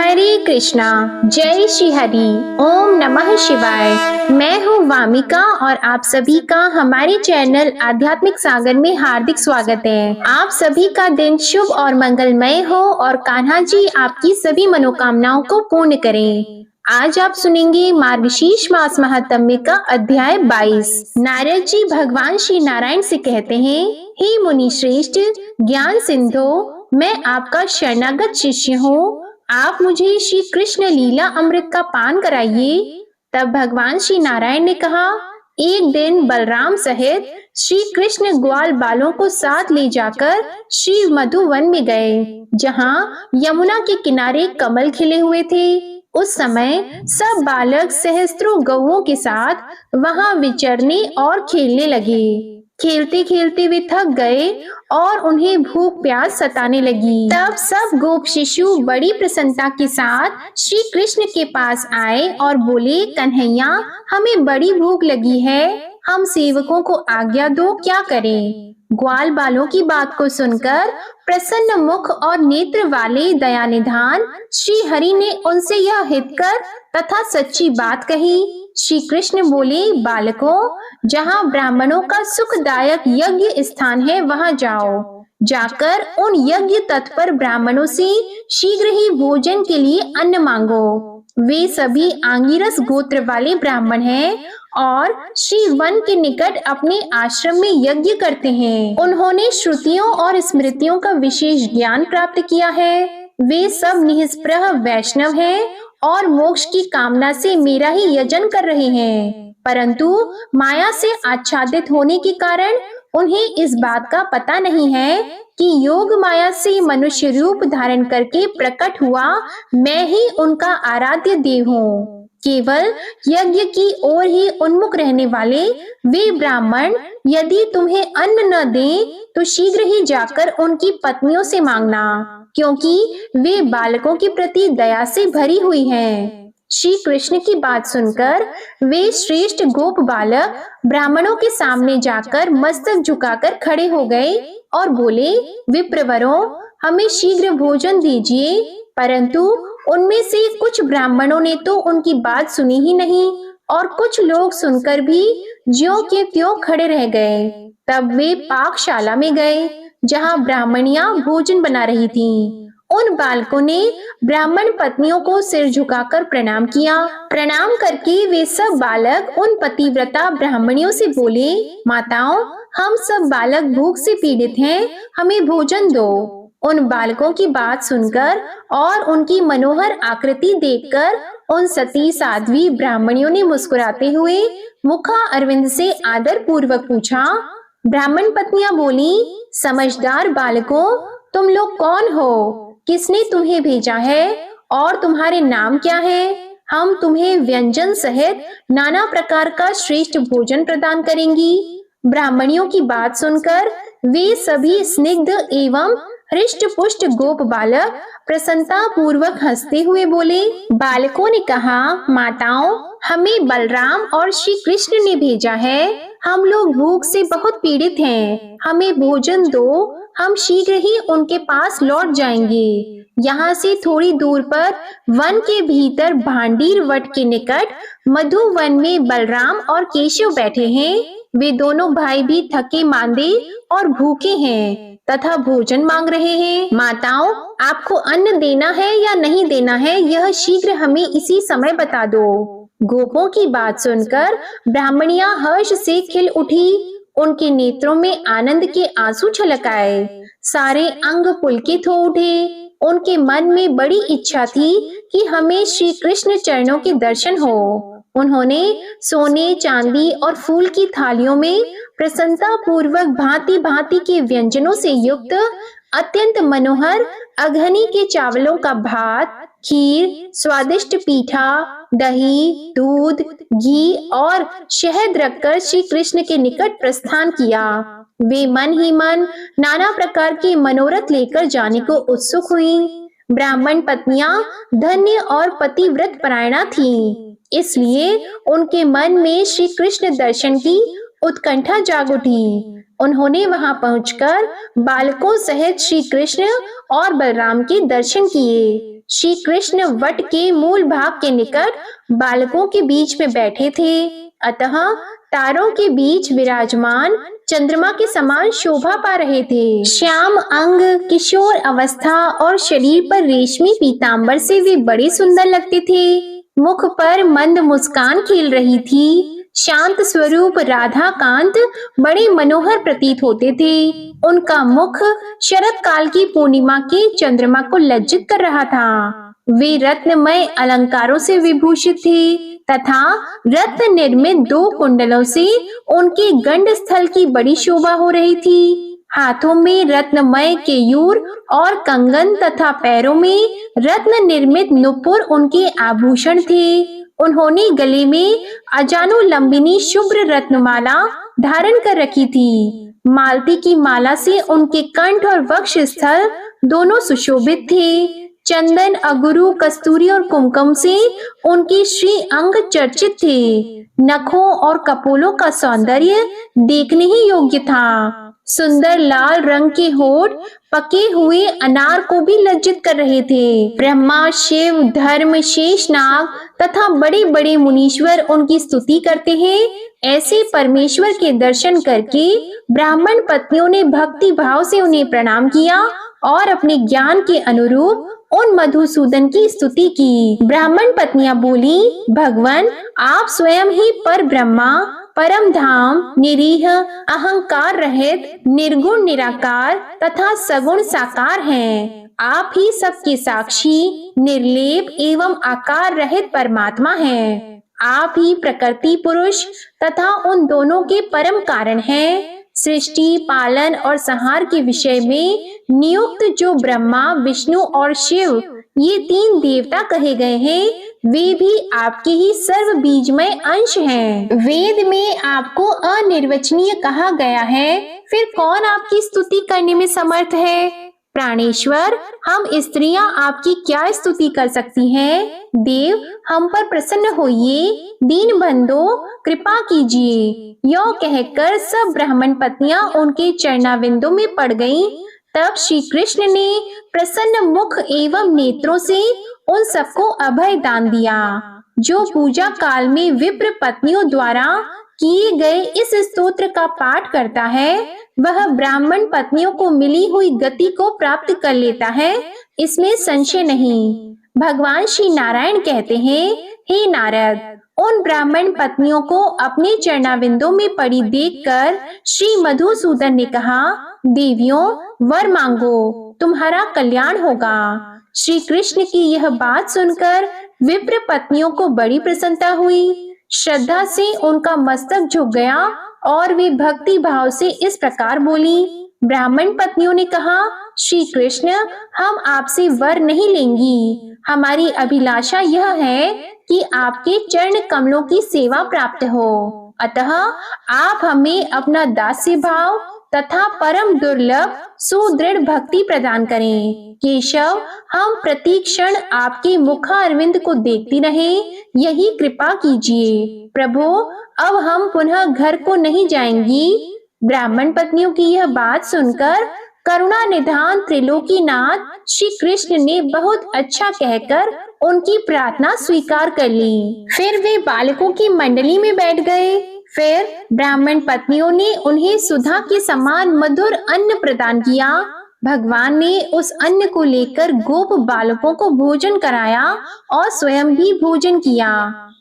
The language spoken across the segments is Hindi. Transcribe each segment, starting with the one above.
हरे कृष्णा। जय श्री हरि। ओम नमः शिवाय। मैं हूँ वामिका और आप सभी का हमारे चैनल आध्यात्मिक सागर में हार्दिक स्वागत है। आप सभी का दिन शुभ और मंगलमय हो और कान्हा जी आपकी सभी मनोकामनाओं को पूर्ण करें। आज आप सुनेंगे मार्गशीर्ष मास महात्म्य का अध्याय 22। नारद जी भगवान श्री नारायण से कहते हैं, हे मुनि श्रेष्ठ, ज्ञान सिंधो, मैं आपका शरणागत शिष्य हूँ। आप मुझे श्री कृष्ण लीला अमृत का पान कराइए। तब भगवान श्री नारायण ने कहा, एक दिन बलराम सहित श्री कृष्ण ग्वाल बालों को साथ ले जाकर श्री मधुवन में गए, जहाँ यमुना के किनारे कमल खिले हुए थे। उस समय सब बालक सहस्त्रों गौओं के साथ वहां विचरने और खेलने लगे। खेलते खेलते वे थक गए और उन्हें भूख प्यास सताने लगी। तब सब गोप शिशु बड़ी प्रसन्नता के साथ श्री कृष्ण के पास आए और बोले, कन्हैया, हमें बड़ी भूख लगी है, हम सेवकों को आज्ञा दो, क्या करें। ग्वाल बालों की बात को सुनकर प्रसन्न मुख और नेत्र वाले दयानिधान श्री हरि ने उनसे यह हितकर तथा सच्ची बात कही। श्री कृष्ण बोले, बालकों, जहाँ ब्राह्मणों का सुखदायक यज्ञ स्थान है वहां जाओ। जाकर उन यज्ञ तत्पर ब्राह्मणों से शीघ्र ही भोजन के लिए अन्न मांगो। वे सभी आंगिरस गोत्र वाले ब्राह्मण हैं और श्री वन के निकट अपने आश्रम में यज्ञ करते हैं। उन्होंने श्रुतियों और स्मृतियों का विशेष ज्ञान प्राप्त किया है। वे सब निष्प्रह वैष्णव हैं और मोक्ष की कामना से मेरा ही यजन कर रहे हैं, परंतु माया से आच्छादित होने के कारण उन्हें इस बात का पता नहीं है कि योग माया से मनुष्य रूप धारण करके प्रकट हुआ मैं ही उनका आराध्य देव हूँ। केवल यज्ञ की ओर ही उन्मुख रहने वाले वे ब्राह्मण यदि तुम्हें अन्न न दें तो शीघ्र ही जाकर उनकी पत्नियों से मांगना, क्योंकि वे बालकों के प्रति दया से भरी हुई हैं। श्री कृष्ण की बात सुनकर वे श्रेष्ठ गोप बालक ब्राह्मणों के सामने जाकर मस्तक झुकाकर खड़े हो गए और बोले, विप्रवरों, हमें शीघ्र भोजन दीजिए। परंतु उनमें से कुछ ब्राह्मणों ने तो उनकी बात सुनी ही नहीं और कुछ लोग सुनकर भी ज्यों के त्यों खड़े रह गए। तब वे पाकशाला में गए जहाँ ब्राह्मणियां भोजन बना रही थीं। उन बालकों ने ब्राह्मण पत्नियों को सिर झुकाकर प्रणाम किया। प्रणाम करके वे सब बालक उन पतिव्रता ब्राह्मणियों से बोले, माताओं, हम सब बालक भूख से पीड़ित हैं, हमें भोजन दो। उन बालकों की बात सुनकर और उनकी मनोहर आकृति देखकर उन सती साध्वी ब्राह्मणियों ने मुस्कुराते हुए मुखा अरविंद से आदर पूर्वक पूछा। ब्राह्मण पत्नियां बोली, समझदार बालकों, तुम लोग कौन हो? किसने तुम्हें भेजा है और तुम्हारे नाम क्या है? हम तुम्हें व्यंजन सहित नाना प्रकार का श्रेष्ठ भोजन प्रदान करेंगी। ब्राह्मणियों की बात सुनकर वे सभी स्निग्ध एवं हृष्ट पुष्ट गोप बालक प्रसन्नता पूर्वक हंसते हुए बोले। बालकों ने कहा, माताओं, हमें बलराम और श्री कृष्ण ने भेजा है। हम लोग भूख से बहुत पीड़ित हैं, हमें भोजन दो, हम शीघ्र ही उनके पास लौट जाएंगे। यहाँ से थोड़ी दूर पर वन के भीतर भांडीर वट के निकट मधुवन में बलराम और केशव बैठे हैं। वे दोनों भाई भी थके मांदे और भूखे हैं तथा भोजन मांग रहे हैं। माताओं, आपको अन्न देना है या नहीं देना है, यह शीघ्र हमें इसी समय बता दो। गोपों की बात सुनकर ब्राह्मणियां हर्ष से खिल उठी। उनके नेत्रों में आनंद के आंसू छलक आए, सारे अंग पुलकित हो उठे। उनके मन में बड़ी इच्छा थी कि हमें श्री कृष्ण चरणों के दर्शन हो। उन्होंने सोने, चांदी और फूल की थालियों में प्रसन्नता पूर्वक भांति भांति के व्यंजनों से युक्त अत्यंत मनोहर अघनी के चावलों का भात, खीर, स्वादिष्ट पीठा, दही, दूध, घी और शहद रखकर श्री कृष्ण के निकट प्रस्थान किया। वे मन ही मन नाना प्रकार के मनोरथ लेकर जाने को उत्सुक हुई। ब्राह्मण पत्नियां धन्य और पतिव्रत परायणा थीं, इसलिए उनके मन में श्री कृष्ण दर्शन की उत्कंठा जाग उठी। उन्होंने वहां पहुंचकर बालकों सहित श्री कृष्ण और बलराम के दर्शन किए। श्री कृष्ण वट के मूल भाग के निकट बालकों के बीच में बैठे थे, अतः तारों के बीच विराजमान चंद्रमा के समान शोभा पा रहे थे। श्याम अंग, किशोर अवस्था और शरीर पर रेशमी पीतांबर से वे बड़े सुंदर लगते थे। मुख पर मंद मुस्कान खिल रही थी। शांत स्वरूप राधा कांत बड़े मनोहर प्रतीत होते थे। उनका मुख शरद काल की पूर्णिमा के चंद्रमा को लज्जित कर रहा था। वे रत्नमय अलंकारों से विभूषित थे तथा रत्न निर्मित 2 कुंडलों से उनके गंड स्थल की बड़ी शोभा हो रही थी। हाथों में रत्नमय केयूर और कंगन तथा पैरों में रत्न निर्मित नुपुर उनके आभूषण थे। उन्होंने गले में अजानुलंबिनी शुभ्र रत्नमाला धारण कर रखी थी। मालती की माला से उनके कंठ और वक्ष स्थल दोनों सुशोभित थे। चंदन, अगुरु, कस्तूरी और कुमकुम से उनके श्री अंग चर्चित थे। नखों और कपोलों का सौंदर्य देखने ही योग्य था। सुंदर लाल रंग के होठ पके हुए अनार को भी लज्जित कर रहे थे। ब्रह्मा, शिव, धर्म, शेषनाग तथा बड़े बड़े मुनीश्वर उनकी स्तुति करते हैं। ऐसे परमेश्वर के दर्शन करके ब्राह्मण पत्नियों ने भक्ति भाव से उन्हें प्रणाम किया और अपने ज्ञान के अनुरूप उन मधुसूदन की स्तुति की। ब्राह्मण पत्नियां बोली, भगवान आप स्वयं ही पर ब्रह्मा, परम धाम, निरीह, अहंकार रहित, निर्गुण निराकार तथा सगुण साकार हैं। आप ही सबके साक्षी, निर्लेप एवं आकार रहित परमात्मा हैं। आप ही प्रकृति पुरुष तथा उन दोनों के परम कारण हैं। सृष्टि, पालन और संहार के विषय में नियुक्त जो ब्रह्मा, विष्णु और शिव ये 3 देवता कहे गए हैं, वे भी आपके ही सर्व बीजमय अंश हैं। वेद में आपको अनिर्वचनीय कहा गया है, फिर कौन आपकी स्तुति करने में समर्थ है? प्राणेश्वर, हम स्त्रियां आपकी क्या स्तुति कर सकती हैं? देव, हम पर प्रसन्न होइए, दीन बंधो कृपा कीजिए। यो कहकर सब ब्राह्मण पत्नियां उनके चरणाविंदों में पड़ गईं। तब श्री कृष्ण ने प्रसन्न मुख एवं नेत्रों से उन सबको अभय दान दिया। जो पूजा काल में विप्र पत्नियों द्वारा किए गए इस स्तोत्र का पाठ करता है, वह ब्राह्मण पत्नियों को मिली हुई गति को प्राप्त कर लेता है, इसमें संशय नहीं। भगवान श्री नारायण कहते हैं, हे नारद, उन ब्राह्मण पत्नियों को अपने चरणाविंदों में पड़ी देखकर श्री मधुसूदन ने कहा, देवियों वर मांगो, तुम्हारा कल्याण होगा। श्री कृष्ण की यह बात सुनकर विप्र पत्नियों को बड़ी प्रसन्नता हुई। श्रद्धा से उनका मस्तक झुक गया और वे भक्ति भाव से इस प्रकार बोली। ब्राह्मण पत्नियों ने कहा, श्री कृष्ण, हम आपसे वर नहीं लेंगी। हमारी अभिलाषा यह है कि आपके चरण कमलों की सेवा प्राप्त हो। अतः आप हमें अपना दास्य भाव तथा परम दुर्लभ सुदृढ़ भक्ति प्रदान करें। केशव, हम प्रति क्षण आपके मुखारविंद को देखती रहें, यही कृपा कीजिए। प्रभु, अब हम पुनः घर को नहीं जाएंगी। ब्राह्मण पत्नियों की यह बात सुनकर करुणा निधान त्रिलोकीनाथ श्री कृष्ण ने बहुत अच्छा कहकर उनकी प्रार्थना स्वीकार कर ली। फिर वे बालकों की मंडली में बैठ गए। फिर ब्राह्मण पत्नियों ने उन्हें सुधा के समान मधुर अन्न प्रदान किया। भगवान ने उस अन्न को लेकर गोप बालकों को भोजन कराया और स्वयं भी भोजन किया।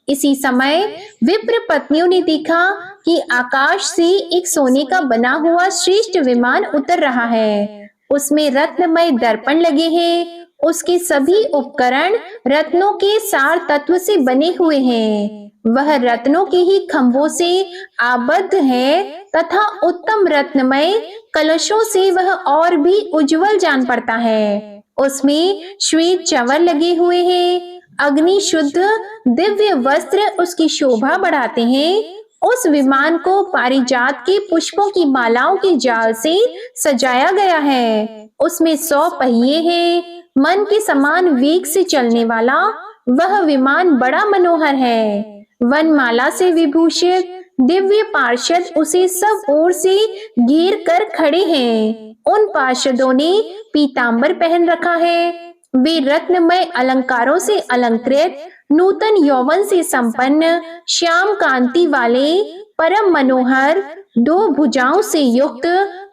इसी समय विप्र पत्नियों ने देखा कि आकाश से एक सोने का बना हुआ श्रेष्ठ विमान उतर रहा है। उसमें रत्नमय दर्पण लगे हैं। उसके सभी उपकरण रत्नों के सार तत्व से बने हुए हैं। वह रत्नों के ही खंभों से आबद्ध है तथा उत्तम रत्नमय कलशों से वह और भी उज्जवल जान पड़ता है। उसमें श्वेत चंवर लगे हुए हैं। अग्नि शुद्ध दिव्य वस्त्र उसकी शोभा बढ़ाते हैं। उस विमान को पारिजात के पुष्पों की मालाओं के जाल से सजाया गया है। उसमें 100 पहिए हैं। मन के समान वेग से चलने वाला वह विमान बड़ा मनोहर है। वनमाला से विभूषित दिव्य पार्षद उसे सब ओर से घेर कर खड़े हैं। उन पार्षदों ने पीतांबर पहन रखा है। वे रत्नमय अलंकारों से अलंकृत, नूतन यौवन से संपन्न, श्याम कांति वाले, परम मनोहर, दो भुजाओं से युक्त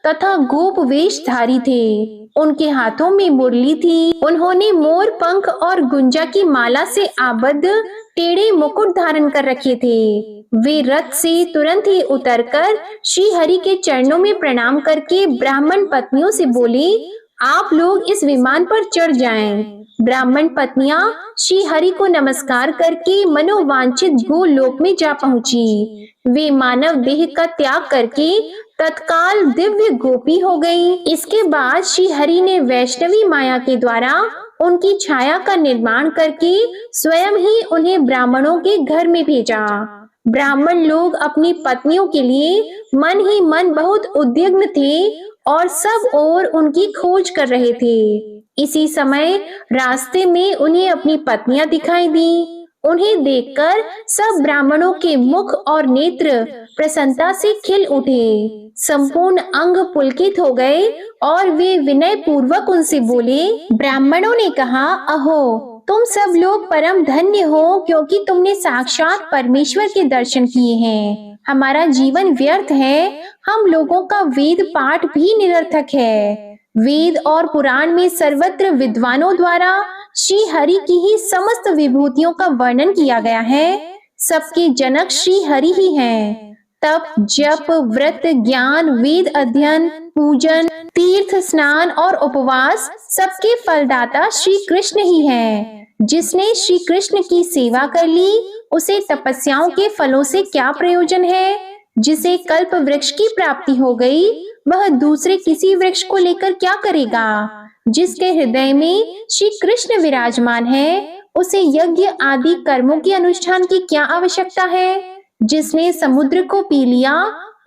तथा गोप वेशधारी थे। उनके हाथों में मुरली थी। उन्होंने मोर पंख और गुंजा की माला से आबद्ध टेढ़े मुकुट धारण कर रखे थे। वे रथ से तुरंत ही उतरकर श्री हरि के चरणों में प्रणाम करके ब्राह्मण पत्नियों से बोले, आप लोग इस विमान पर चढ़ जाएं। ब्राह्मण पत्नियां श्री हरि को नमस्कार करके मनोवांछित गोलोक में जा पहुंची। वे मानव देह का त्याग करके तत्काल दिव्य गोपी हो गई। इसके बाद श्री हरि ने वैष्णवी माया के द्वारा उनकी छाया का निर्माण करके स्वयं ही उन्हें ब्राह्मणों के घर में भेजा। ब्राह्मण लोग अपनी पत्नियों के लिए मन ही मन बहुत उद्विग्न थे और सब ओर उनकी खोज कर रहे थे। इसी समय रास्ते में उन्हें अपनी पत्नियां दिखाई दी। उन्हें देखकर सब ब्राह्मणों के मुख और नेत्र प्रसन्नता से खिल उठे। संपूर्ण अंग पुलकित हो गए और वे विनय पूर्वक उनसे बोले। ब्राह्मणों ने कहा, अहो, तुम सब लोग परम धन्य हो, क्योंकि तुमने साक्षात परमेश्वर के दर्शन किए हैं। हमारा जीवन व्यर्थ है, हम लोगों का वेद पाठ भी निरर्थक है। वेद और पुराण में सर्वत्र विद्वानों द्वारा श्री हरि की ही समस्त विभूतियों का वर्णन किया गया है। सबके जनक श्री हरि ही हैं। तप, जप, व्रत, ज्ञान, वेद अध्ययन, पूजन, तीर्थ स्नान और उपवास सबके फलदाता श्री कृष्ण ही हैं। जिसने श्री कृष्ण की सेवा कर ली, उसे तपस्याओं के फलों से क्या प्रयोजन है। जिसे कल्प वृक्ष की प्राप्ति हो गई, वह दूसरे किसी वृक्ष को लेकर क्या करेगा। जिसके हृदय में श्री कृष्ण विराजमान है, उसे यज्ञ आदि कर्मों के अनुष्ठान की क्या आवश्यकता है। जिसने समुद्र को पी लिया,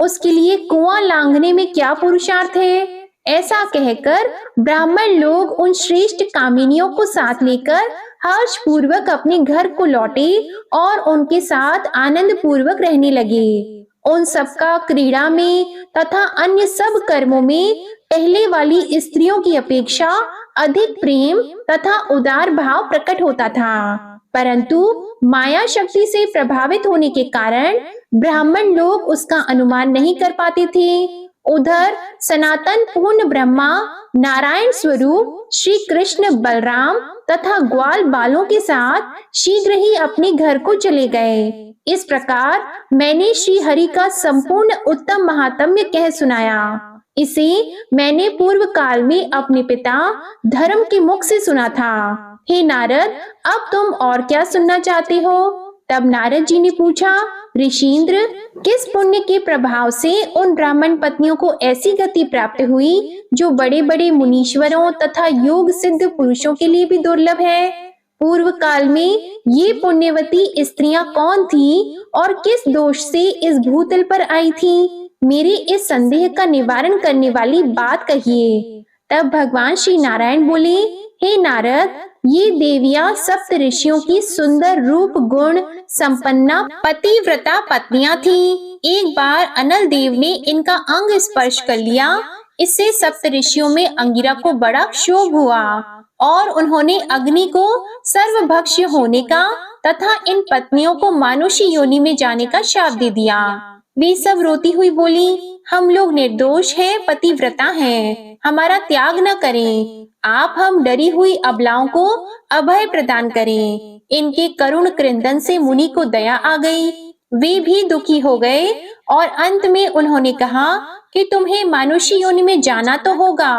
उसके लिए कुआं लांघने में क्या पुरुषार्थ है। ऐसा कहकर ब्राह्मण लोग उन श्रेष्ठ कामिनियों को साथ लेकर हर्ष पूर्वक अपने घर को लौटे और उनके साथ आनंद पूर्वक रहने लगे। उन सबका क्रीड़ा में तथा अन्य सब कर्मों में पहले वाली स्त्रियों की अपेक्षा अधिक प्रेम तथा उदार भाव प्रकट होता था। परंतु माया शक्ति से प्रभावित होने के कारण ब्राह्मण लोग उसका अनुमान नहीं कर पाते थे। उधर सनातन पूर्ण ब्रह्मा नारायण स्वरूप श्री कृष्ण बलराम तथा ग्वाल बालों के साथ शीघ्र ही अपने घर को चले गए। इस प्रकार मैंने श्री हरि का संपूर्ण उत्तम महात्म्य कह सुनाया। इसे मैंने पूर्व काल में अपने पिता धर्म के मुख से सुना था। हे नारद, अब तुम और क्या सुनना चाहते हो। तब नारद जी ने पूछा, ऋषींद्र, किस पुण्य के प्रभाव से उन ब्राह्मण पत्नियों को ऐसी गति प्राप्त हुई जो बड़े बड़े मुनीश्वरों तथा योग सिद्ध पुरुषों के लिए भी दुर्लभ है। पूर्व काल में ये पुण्यवती स्त्रियां कौन थी और किस दोष से इस भूतल पर आई थी। मेरे इस संदेह का निवारण करने वाली बात कहिए। तब भगवान श्री नारायण बोले, हे नारद, ये देवियां सप्त ऋषियों की सुंदर रूप गुण संपन्ना पतिव्रता पत्नियां थीं। एक बार अनल देव ने इनका अंग स्पर्श कर लिया। इससे सप्त ऋषियों में अंगिरा को बड़ा क्षोभ हुआ और उन्होंने अग्नि को सर्वभक्ष्य होने का तथा इन पत्नियों को मानुषी योनि में जाने का शाप दे दिया। वे सब रोती हुई बोली, हम लोग निर्दोष हैं, पतिव्रता हैं, हमारा त्याग न करें। आप हम डरी हुई अबलाओं को अभय प्रदान करें। इनके करुण क्रंदन से मुनि को दया आ गई। वे भी दुखी हो गए और अंत में उन्होंने कहा कि तुम्हें मानुषी योनि में जाना तो होगा,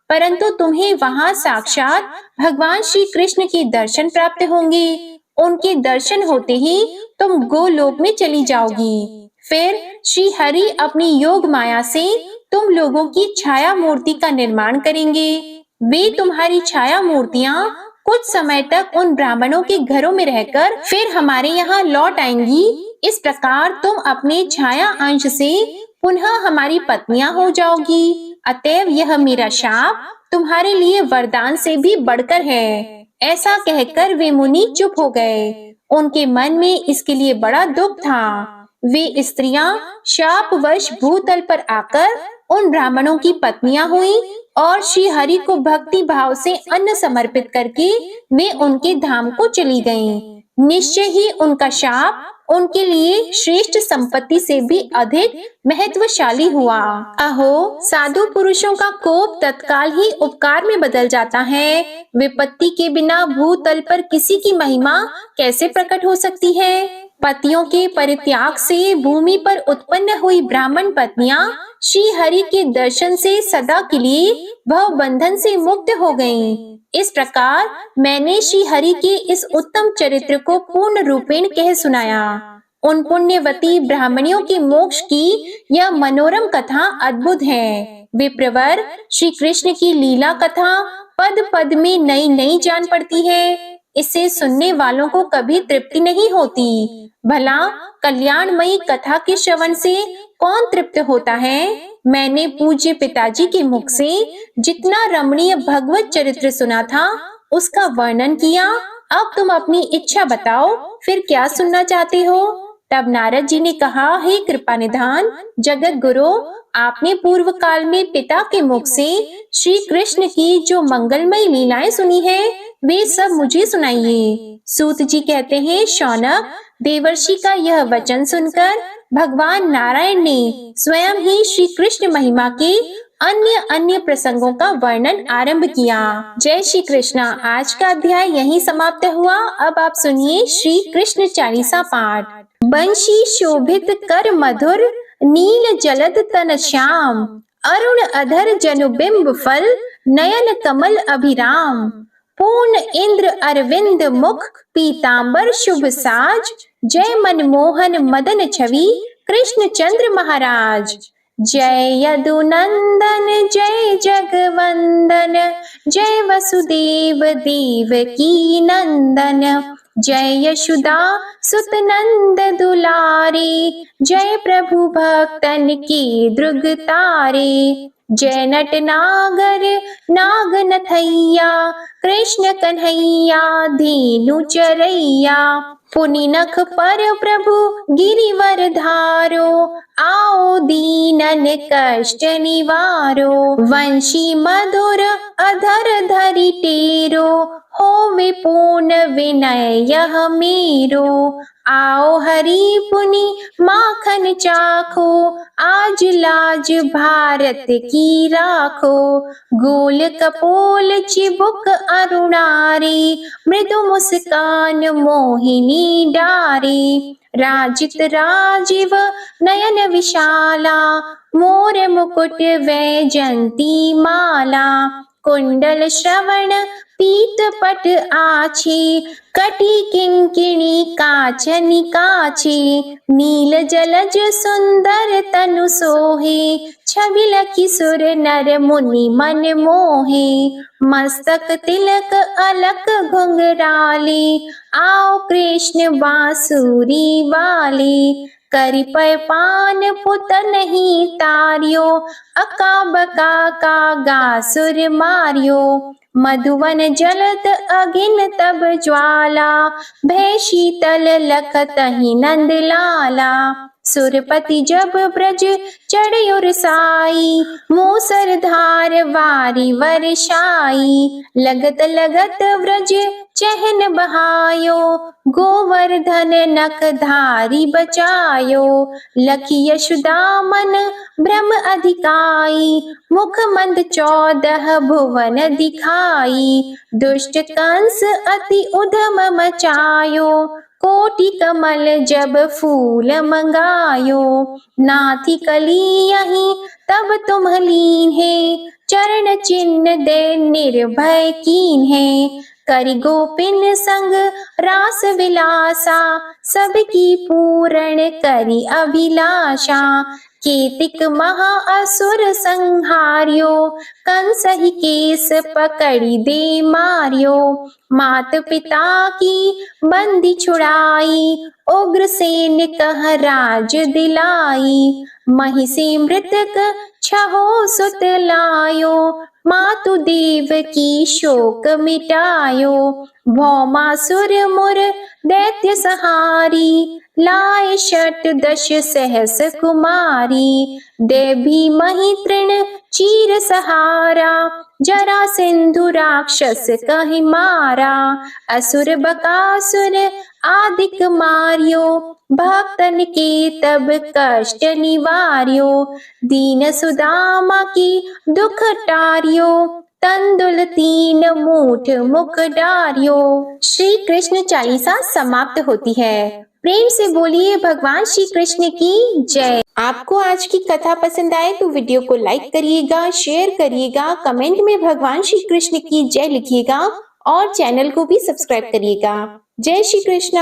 परंतु तुम्हें वहां साक्षात भगवान श्री कृष्ण के दर्शन प्राप्त होंगे। उनके दर्शन होते ही तुम गोलोक में चली जाओगी। फिर श्री हरि अपनी योग माया से तुम लोगों की छाया मूर्ति का निर्माण करेंगे। वे तुम्हारी छाया मूर्तियां कुछ समय तक उन ब्राह्मणों के घरों में रहकर फिर हमारे यहाँ लौट आएंगी। इस प्रकार तुम अपने छाया अंश से पुनः हमारी पत्नियां हो जाओगी। अतएव यह मेरा शाप तुम्हारे लिए वरदान से भी बढ़कर है। ऐसा कहकर वे मुनि चुप हो गए। उनके मन में इसके लिए बड़ा दुख था। वे स्त्रियां शापवश भूतल पर आकर उन ब्राह्मणों की पत्नियां हुई और श्री हरि को भक्ति भाव से अन्न समर्पित करके वे उनके धाम को चली गईं। निश्चय ही उनका शाप उनके लिए श्रेष्ठ संपत्ति से भी अधिक महत्वशाली हुआ। अहो, साधु पुरुषों का कोप तत्काल ही उपकार में बदल जाता है। विपत्ति के बिना भूतल पर किसी की महिमा कैसे प्रकट हो सकती है? पतियों के परित्याग से भूमि पर उत्पन्न हुई ब्राह्मण पत्नियां श्री हरि के दर्शन से सदा के लिए भव बंधन से मुक्त हो गईं। इस प्रकार मैंने श्री हरि के इस उत्तम चरित्र को पूर्ण रूपेण कह सुनाया। उन पुण्यवती ब्राह्मणियों के मोक्ष की यह मनोरम कथा अद्भुत है। विप्रवर, श्री कृष्ण की लीला कथा पद पद में नई नई जान पड़ती है। इसे सुनने वालों को कभी तृप्ति नहीं होती। भला कल्याणमयी कथा के श्रवण से कौन तृप्त होता है? मैंने पूज्य पिताजी के मुख से जितना रमणीय भगवत चरित्र सुना था उसका वर्णन किया। अब तुम अपनी इच्छा बताओ, फिर क्या सुनना चाहते हो? तब नारद जी ने कहा, हे कृपा निधान जगत गुरु, आपने पूर्व काल में पिता के मुख से श्री कृष्ण की जो मंगलमयी लीलाएं सुनी है वे सब मुझे सुनाइए। सूत जी कहते हैं, शौनक, देवर्षि का यह वचन सुनकर भगवान नारायण ने स्वयं ही श्री कृष्ण महिमा के अन्य अन्य प्रसंगों का वर्णन आरंभ किया। जय श्री कृष्णा। आज का अध्याय यहीं समाप्त हुआ। अब आप सुनिए श्री कृष्ण चालीसा पाठ। बंशी शोभित कर मधुर, नील जलद तन श्याम, अरुण अधर जनुबिंब फल, नयन कमल अभिराम, पूर्ण इंद्र अरविंद मुख, पीतांबर शुभ साज, जय मनमोहन मदन छवि, कृष्ण चंद्र महाराज। जय यदुनंदन जय जगवंदन, जय वसुदेव देवकी नंदन, जय यशोदा सुत नंद दुलारे, जय प्रभु भक्तन की द्रुग तारे, जय नट नागर नाग नथैया, कृष्ण कन्हैया धेनु चरैया, पुनि नख पर प्रभु गिरिवर धारो, आओ दीनन कष्ट निवारो, वंशी मधुर अधर धरि टेरो, होवे पूर्ण विनय यह मेरो, आओ हरि पुनि माखन चाखो, आज लाज भारत की राखो, गोल कपोल चिबुक अरुणारी, मृदु मुस्कान मोहिनी डारी, राजित राजीव नयन विशाला, मोर मुकुट वैजंती माला, कुंडल श्रवण पीत पट आछी, कटी किंकिणी काचनि काछी, नील जलज सुंदर तनु सोहे, छबि लखि सुर नर मुनि मन मोहे, मस्तक तिलक अलक घुंघराले, आओ कृष्ण बांसुरी वाले, करि पय पान पुत नहीं तारियो, अका बका का गासुर मारियो, मधुवन जलत अगिन तब ज्वाला, भय शीतल लखतहि नंद लाला, सुरपति जब ब्रज चढ़ साई, मूसर धार वारी वर्षाई, लगत लगत व्रज चहन बहायो, गोवर्धन नख धारी बचायो, लखी यशोदा मन भ्रम अधिकाई, मुख मंद 14 भुवन दिखाई, दुष्ट कंस अति उधम मचायो, कोटि कमल जब फूल मंगायो, नाथी कली यहीं तब तुम लीन है, चरण चिन्ह दे निर्भय कीन है, करि गोपिन संग रास विलासा, सबकी पूर्ण करि अभिलाषा, केतिक महा असुर संहार्यो, कंस ही केस पकड़ी दे मारियो, मात पिता की बंदी छुड़ाई, उग्रसेन कह राज दिलाई, महिषी मृतक छहो सुत लायो, मातु देव की शोक मिटायो, भौमासुर मुर दैत्य सहारी, लाए शत दश सहस कुमारी। देवी मही तृण चीर सहारा, जरा सिंधु राक्षस कहि मारा। असुर बकासुर आदिक मार्यो, भक्तन के तब कष्ट निवार्यो। दीन सुदामा की दुख टार्यो, तंदुल 3 मूठ मुख डार्यो। श्री कृष्ण चालीसा समाप्त होती है। प्रेम से बोलिए भगवान श्री कृष्ण की जय। आपको आज की कथा पसंद आए तो वीडियो को लाइक करिएगा, शेयर करिएगा, कमेंट में भगवान श्री कृष्ण की जय लिखिएगा और चैनल को भी सब्सक्राइब करिएगा। जय श्री कृष्ण।